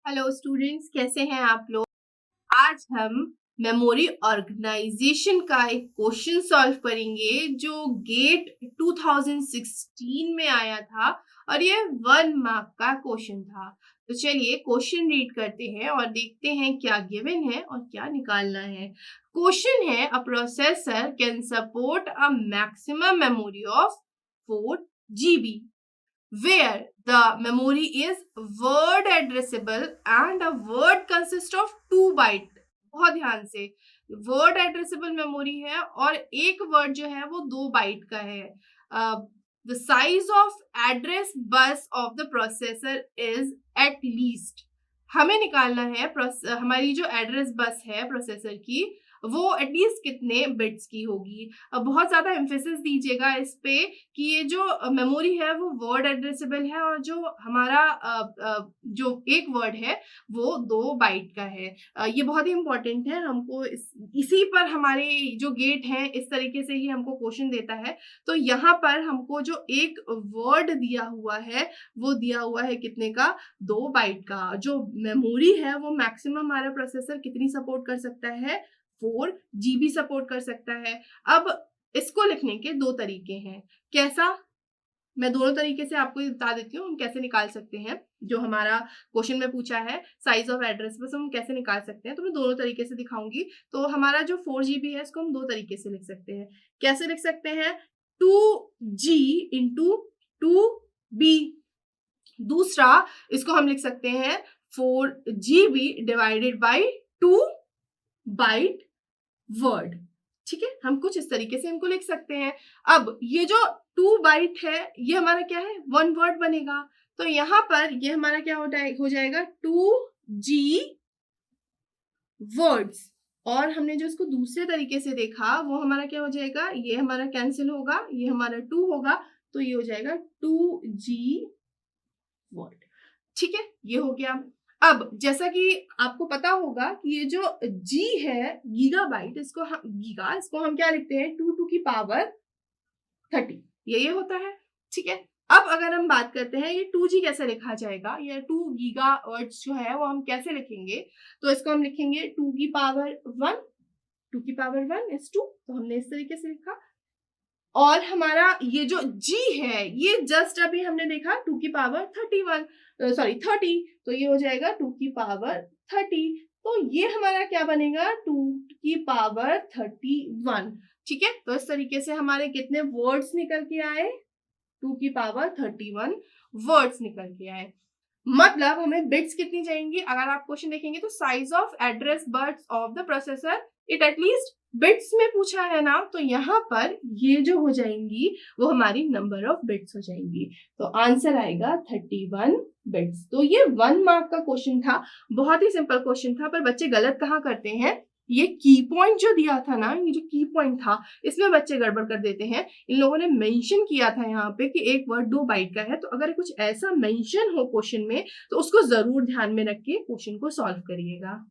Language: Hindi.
हेलो स्टूडेंट्स, कैसे हैं आप लोग। आज हम मेमोरी ऑर्गेनाइजेशन का एक क्वेश्चन सॉल्व करेंगे जो गेट 2016 में आया था और ये 1 मार्क का क्वेश्चन था। तो चलिए क्वेश्चन रीड करते हैं और देखते हैं क्या गिवन है और क्या निकालना है। क्वेश्चन है, अ processor can support a maximum memory of 4 GB where the memory is word addressable and a word consists of 2 byte। बहुत ध्यान से, वर्ड एड्रेसेबल मेमोरी है और एक वर्ड जो है वो 2 बाइट का है। The size of address bus of the processor is at least. हमें निकालना है हमारी जो एड्रेस बस है प्रोसेसर की वो एटलीस्ट कितने बिट्स की होगी। बहुत ज्यादा एम्फेसिस दीजिएगा इस पे कि ये जो मेमोरी है वो वर्ड एड्रेसेबल है और जो हमारा जो एक वर्ड है वो 2 बाइट का है। ये बहुत ही इंपॉर्टेंट है। हमको इसी पर हमारे जो गेट है इस तरीके से ही हमको क्वेश्चन देता है। तो यहाँ पर हमको जो एक वर्ड दिया हुआ है वो दिया हुआ है कितने का, 2 बाइट का। जो मेमोरी है वो मैक्सिमम हमारा प्रोसेसर कितनी सपोर्ट कर सकता है, 4 GB सपोर्ट कर सकता है। अब इसको लिखने के 2 तरीके हैं। कैसा, मैं दोनों तरीके से आपको बता देती हूँ हम कैसे निकाल सकते हैं। जो हमारा क्वेश्चन में पूछा है साइज ऑफ एड्रेस बस हम कैसे निकाल सकते हैं, तो मैं दोनों तरीके से दिखाऊंगी। तो हमारा जो 4 GB है इसको हम 2 तरीके से लिख सकते हैं। कैसे लिख सकते हैं, 2G इंटू 2B। दूसरा इसको हम लिख सकते हैं 4GB divided by 2 bite word. ठीक है, हम कुछ इस तरीके से इनको लिख सकते हैं। अब ये जो 2 बाइट है ये हमारा क्या है, 1 वर्ड बनेगा। तो यहाँ पर ये हमारा क्या हो जाएगा 2G वर्ड्स। और हमने जो इसको दूसरे तरीके से देखा वो हमारा क्या हो जाएगा, ये हमारा कैंसिल होगा, ये हमारा 2 होगा, तो ये हो जाएगा 2G वर्ड। ठीक है, ये हो गया। अब जैसा कि आपको पता होगा कि ये जो G है गीगाबाइट, इसको हम क्या लिखते हैं, 2 to the power 30, ये होता है। ठीक है, अब अगर हम बात करते हैं ये 2G कैसे लिखा जाएगा, या 2 GHz जो है वो हम कैसे लिखेंगे, तो इसको हम लिखेंगे 2 की पावर 1, 2 की पावर 1 is 2, तो हमने इस तरीके से लिखा। और हमारा ये जो G है ये जस्ट अभी हमने देखा 2 की पावर 30, तो ये हो जाएगा 2 की पावर 30। तो ये हमारा क्या बनेगा, 2 की पावर 31। ठीक है, तो इस तरीके से हमारे कितने वर्ड्स निकल के आए, 2 की पावर 31 वर्ड्स निकल के आए। मतलब हमें बिट्स कितनी चाहिए, अगर आप क्वेश्चन देखेंगे तो size of address bus of the processor it at least bits में पूछा है ना, तो यहाँ पर ये जो हो जाएंगी वो हमारी नंबर ऑफ बिट्स हो जाएंगी। तो आंसर आएगा 31 बिट्स। तो ये 1 मार्क का क्वेश्चन था, बहुत ही सिंपल क्वेश्चन था। पर बच्चे गलत कहाँ करते हैं, ये की पॉइंट जो दिया था ना, ये जो की पॉइंट था इसमें बच्चे गड़बड़ कर देते हैं। इन लोगों ने मेंशन किया था यहाँ पे कि एक वर्ड 2 बाइट का है, तो अगर कुछ ऐसा मेंशन हो क्वेश्चन में तो उसको जरूर ध्यान में रख के क्वेश्चन को सॉल्व करिएगा।